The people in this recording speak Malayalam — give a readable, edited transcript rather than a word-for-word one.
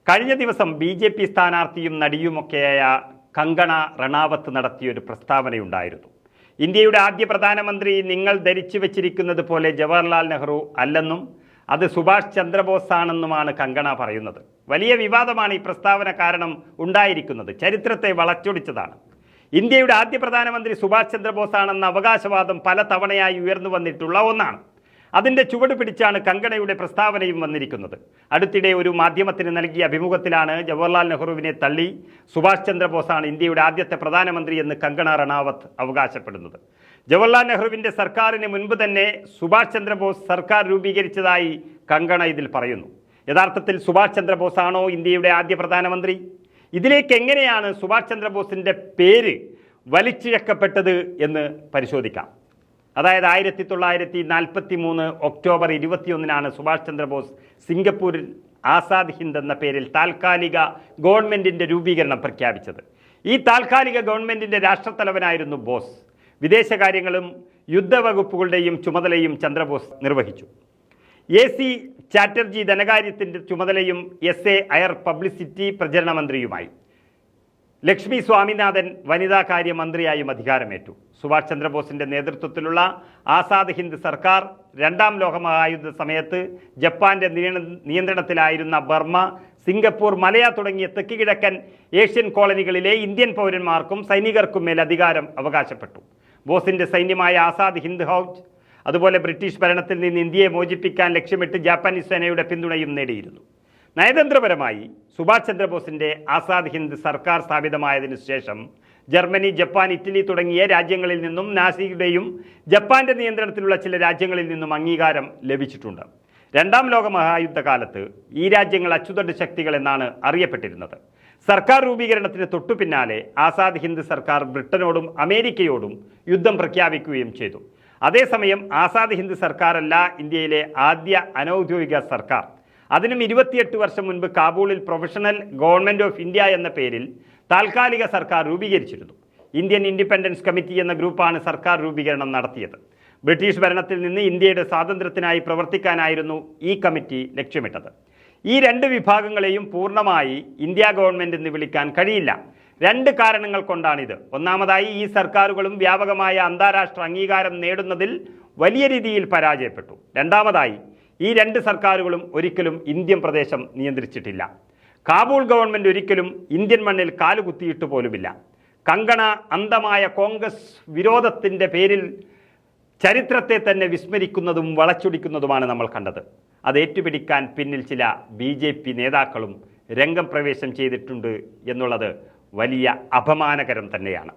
കഴിഞ്ഞ ദിവസം BJP സ്ഥാനാർത്ഥിയും നടിയുമൊക്കെയായ കങ്കണ റണാവത്ത് നടത്തിയൊരു പ്രസ്താവനയുണ്ടായിരുന്നു. ഇന്ത്യയുടെ ആദ്യ പ്രധാനമന്ത്രി നിങ്ങൾ ധരിച്ചു വച്ചിരിക്കുന്നത് പോലെ ജവഹർലാൽ നെഹ്റു അല്ലെന്നും അത് സുഭാഷ് ചന്ദ്രബോസ് ആണെന്നുമാണ് കങ്കണ പറയുന്നത്. വലിയ വിവാദമാണ് ഈ പ്രസ്താവന കാരണം ഉണ്ടായിരിക്കുന്നത്. ചരിത്രത്തെ വളച്ചൊടിച്ചതാണ്. ഇന്ത്യയുടെ ആദ്യ പ്രധാനമന്ത്രി സുഭാഷ് ചന്ദ്രബോസ് ആണെന്ന അവകാശവാദം പല തവണയായി ഉയർന്നു വന്നിട്ടുള്ള ഒന്നാണ്. അതിൻ്റെ ചുവട് പിടിച്ചാണ് കങ്കണയുടെ പ്രസ്താവനയും വന്നിരിക്കുന്നത്. അടുത്തിടെ ഒരു മാധ്യമത്തിന് നൽകിയ അഭിമുഖത്തിലാണ് ജവഹർലാൽ നെഹ്റുവിനെ തള്ളി സുഭാഷ് ചന്ദ്രബോസാണ് ഇന്ത്യയുടെ ആദ്യത്തെ പ്രധാനമന്ത്രി എന്ന് കങ്കണ റണാവത്ത് അവകാശപ്പെടുന്നത്. ജവഹർലാൽ നെഹ്റുവിൻ്റെ സർക്കാരിന് മുൻപ് തന്നെ സുഭാഷ് ചന്ദ്രബോസ് സർക്കാർ രൂപീകരിച്ചതായി കങ്കണ ഇതിൽ പറയുന്നു. യഥാർത്ഥത്തിൽ സുഭാഷ് ചന്ദ്രബോസ് ആണോ ഇന്ത്യയുടെ ആദ്യ പ്രധാനമന്ത്രി? ഇതിലേക്ക് എങ്ങനെയാണ് സുഭാഷ് ചന്ദ്രബോസിൻ്റെ പേര് വലിച്ചിഴക്കപ്പെട്ടത് എന്ന് പരിശോധിക്കാം. അതായത് 1943 ഒക്ടോബർ 21 സുഭാഷ് ചന്ദ്രബോസ് സിംഗപ്പൂരിൽ ആസാദ് ഹിന്ദ് എന്ന പേരിൽ താൽക്കാലിക ഗവൺമെൻറ്റിൻ്റെ രൂപീകരണം പ്രഖ്യാപിച്ചത്. ഈ താൽക്കാലിക ഗവൺമെൻറ്റിൻ്റെ രാഷ്ട്രത്തലവനായിരുന്നു ബോസ്. വിദേശകാര്യങ്ങളും യുദ്ധവകുപ്പുകളുടെയും ചുമതലയും ചന്ദ്രബോസ് നിർവഹിച്ചു. AC ചാറ്റർജി ധനകാര്യത്തിൻ്റെ ചുമതലയും SA അയർ പബ്ലിസിറ്റി പ്രചരണ മന്ത്രിയുമായി. ലക്ഷ്മി സ്വാമിനാഥൻ വനിതാകാര്യ മന്ത്രിയായും അധികാരമേറ്റു. സുഭാഷ് ചന്ദ്രബോസിൻ്റെ നേതൃത്വത്തിലുള്ള ആസാദ് ഹിന്ദ് സർക്കാർ രണ്ടാം ലോകമഹായുദ്ധ സമയത്ത് ജപ്പാന്റെ നിയന്ത്രണത്തിലായിരുന്ന ബർമ്മ, സിംഗപ്പൂർ, മലയ തുടങ്ങിയ തെക്ക് കിഴക്കൻ ഏഷ്യൻ കോളനികളിലെ ഇന്ത്യൻ പൗരന്മാർക്കും സൈനികർക്കും മേൽ അധികാരം അവകാശപ്പെട്ടു. ബോസിൻ്റെ സൈന്യമായ ആസാദ് ഹിന്ദ് ഫൗജ് അതുപോലെ ബ്രിട്ടീഷ് ഭരണത്തിൽ നിന്ന് ഇന്ത്യയെ മോചിപ്പിക്കാൻ ലക്ഷ്യമിട്ട് ജാപ്പാനീസ് സേനയുടെ പിന്തുണയും നേടിയിരുന്നു. നയതന്ത്രപരമായി സുഭാഷ് ചന്ദ്രബോസിൻ്റെ ആസാദ് ഹിന്ദ് സർക്കാർ സ്ഥാപിതമായതിനു ശേഷം ജർമ്മനി, ജപ്പാൻ, ഇറ്റലി തുടങ്ങിയ രാജ്യങ്ങളിൽ നിന്നും നാസിയുടെയും ജപ്പാന്റെ നിയന്ത്രണത്തിലുള്ള ചില രാജ്യങ്ങളിൽ നിന്നും അംഗീകാരം ലഭിച്ചിട്ടുണ്ട്. രണ്ടാം ലോക മഹായുദ്ധകാലത്ത് ഈ രാജ്യങ്ങൾ അച്ചുതണ്ട് ശക്തികൾ എന്നാണ് അറിയപ്പെട്ടിരുന്നത്. സർക്കാർ രൂപീകരണത്തിന് തൊട്ടു പിന്നാലെ ആസാദ് ഹിന്ദ് സർക്കാർ ബ്രിട്ടനോടും അമേരിക്കയോടും യുദ്ധം പ്രഖ്യാപിക്കുകയും ചെയ്തു. അതേസമയം ആസാദ് ഹിന്ദ് സർക്കാരല്ല ഇന്ത്യയിലെ ആദ്യ അനൗദ്യോഗിക സർക്കാർ. അതിനും 28 വർഷം മുൻപ് കാബൂളിൽ പ്രൊഫഷണൽ ഗവൺമെൻറ് ഓഫ് ഇന്ത്യ എന്ന പേരിൽ താൽക്കാലിക സർക്കാർ രൂപീകരിച്ചിരുന്നു. ഇന്ത്യൻ ഇൻഡിപെൻഡൻസ് കമ്മിറ്റി എന്ന ഗ്രൂപ്പാണ് സർക്കാർ രൂപീകരണം നടത്തിയത്. ബ്രിട്ടീഷ് ഭരണത്തിൽ നിന്ന് ഇന്ത്യയുടെ സ്വാതന്ത്ര്യത്തിനായി പ്രവർത്തിക്കാനായിരുന്നു ഈ കമ്മിറ്റി ലക്ഷ്യമിട്ടത്. ഈ രണ്ട് വിഭാഗങ്ങളെയും പൂർണ്ണമായി ഇന്ത്യ ഗവൺമെൻറ് എന്ന് വിളിക്കാൻ കഴിയില്ല. രണ്ട് കാരണങ്ങൾ കൊണ്ടാണിത്. ഒന്നാമതായി, ഈ സർക്കാരുകളും വ്യാപകമായ അന്താരാഷ്ട്ര അംഗീകാരം നേടുന്നതിൽ വലിയ രീതിയിൽ പരാജയപ്പെട്ടു. രണ്ടാമതായി, ഈ രണ്ട് സർക്കാരുകളും ഒരിക്കലും ഇന്ത്യൻ പ്രദേശം നിയന്ത്രിച്ചിട്ടില്ല. കാബൂൾ ഗവൺമെൻറ് ഒരിക്കലും ഇന്ത്യൻ മണ്ണിൽ കാലുകുത്തിയിട്ട് പോലുമില്ല. കങ്കണ അന്ധമായ കോൺഗ്രസ് വിരോധത്തിൻ്റെ പേരിൽ ചരിത്രത്തെ തന്നെ വിസ്മരിക്കുന്നതും വളച്ചൊടിക്കുന്നതുമാണ് നമ്മൾ കണ്ടത്. അത് ഏറ്റുപിടിക്കാൻ പിന്നിൽ ചില BJP നേതാക്കളും രംഗം പ്രവേശം ചെയ്തിട്ടുണ്ട് എന്നുള്ളത് വലിയ അപമാനകരം തന്നെയാണ്.